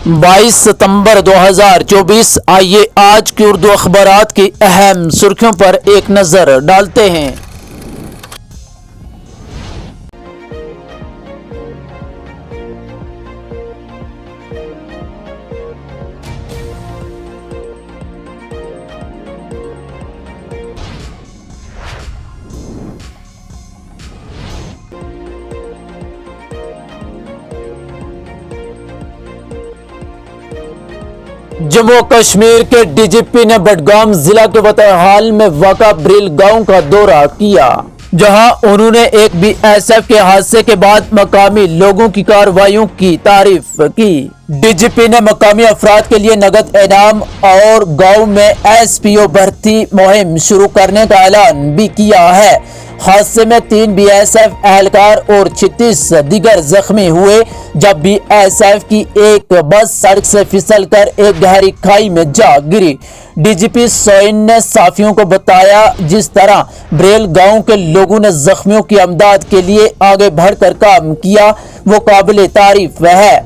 22 ستمبر 2024 آئیے آج کی اردو اخبارات کی اہم سرخیوں پر ایک نظر ڈالتے ہیں۔ جموں کشمیر کے ڈی جی پی نے بڈگام ضلع کے وترحال میں واقع بریل گاؤں کا دورہ کیا، جہاں انہوں نے ایک بی ایس ایف کے حادثے کے بعد مقامی لوگوں کی کارروائیوں کی تعریف کی۔ ڈی جی پی نے مقامی افراد کے لیے نقد انعام اور گاؤں میں ایس پی او بھرتی مہم شروع کرنے کا اعلان بھی کیا ہے۔ حادثے میں 3 بی ایس ایف اہلکار اور 36 دیگر زخمی ہوئے، جب بی ایس ایف کی ایک بس سڑک سے پھسل کر ایک گہری کھائی میں جا گری۔ ڈی جی پی سوئن نے صحافیوں کو بتایا جس طرح بریل گاؤں کے لوگوں نے زخمیوں کی امداد کے لیے آگے بڑھ کر کام کیا، وہ قابل تعریف ہے۔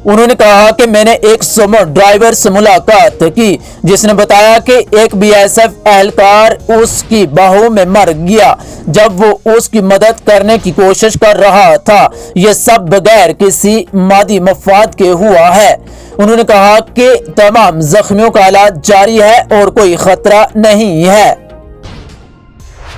انہوں نے کہا کہ میں نے ایک سومو ڈرائیور سے ملاقات کی جس نے بتایا کہ ایک بی ایس ایف اہلکار اس کی باہوں میں مر گیا جب وہ اس کی مدد کرنے کی کوشش کر رہا تھا۔ یہ سب بغیر کسی مادی مفاد کے ہوا ہے۔ انہوں نے کہا کہ تمام زخمیوں کا علاج جاری ہے اور کوئی خطرہ نہیں ہے۔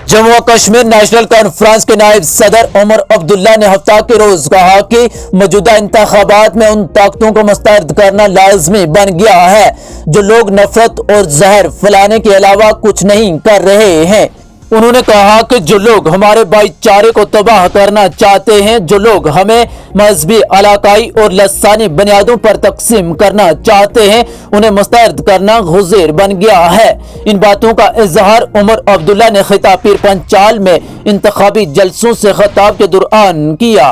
جموں و کشمیر نیشنل کانفرنس کے نائب صدر عمر عبداللہ نے ہفتہ کے روز کہا کہ موجودہ انتخابات میں ان طاقتوں کو مسترد کرنا لازمی بن گیا ہے جو لوگ نفرت اور زہر پھیلانے کے علاوہ کچھ نہیں کر رہے ہیں۔ انہوں نے کہا کہ جو لوگ ہمارے بھائی چارے کو تباہ کرنا چاہتے ہیں، جو لوگ ہمیں مذہبی، علاقائی اور لسانی بنیادوں پر تقسیم کرنا چاہتے ہیں، انہیں مسترد کرنا گزیر بن گیا ہے۔ ان باتوں کا اظہار عمر عبداللہ نے خطہ پیر پنچال میں انتخابی جلسوں سے خطاب کے دوران کیا۔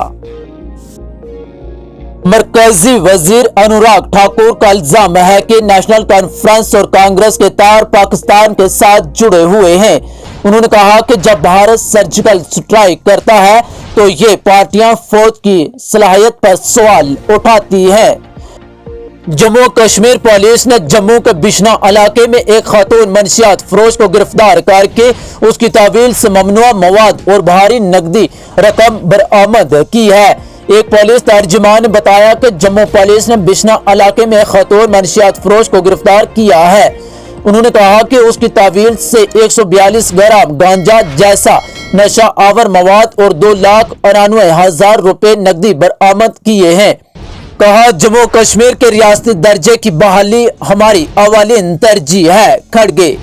مرکزی وزیر انوراگ ٹھاکر کا الزام ہے کہ نیشنل کانفرنس اور کانگریس کے تار پاکستان کے ساتھ جڑے ہوئے ہیں۔ انہوں نے کہا کہ جب بھارت سرجیکل اسٹرائیک کرتا ہے تو یہ پارٹیاں فوج کی صلاحیت پر سوال اٹھاتی ہیں۔ جموں کشمیر پولیس نے جموں کے بشنا علاقے میں ایک خاتون منشیات فروش کو گرفتار کر کے اس کی تحویل سے ممنوعہ مواد اور بھاری نقدی رقم برآمد کی ہے۔ ایک پولیس ترجمان نے بتایا کہ جموں پولیس نے بشنا علاقے میں ایک خاتون منشیات فروش کو گرفتار کیا ہے۔ انہوں نے کہا کہ اس کی تحویل سے 142 گرام گانجا جیسا نشہ آور مواد اور 2,99,000 روپے نقدی برآمد کیے ہیں۔ کہا جموں کشمیر کے ریاستی درجے کی بحالی ہماری اولین ترجیح ہے۔ کھڑگے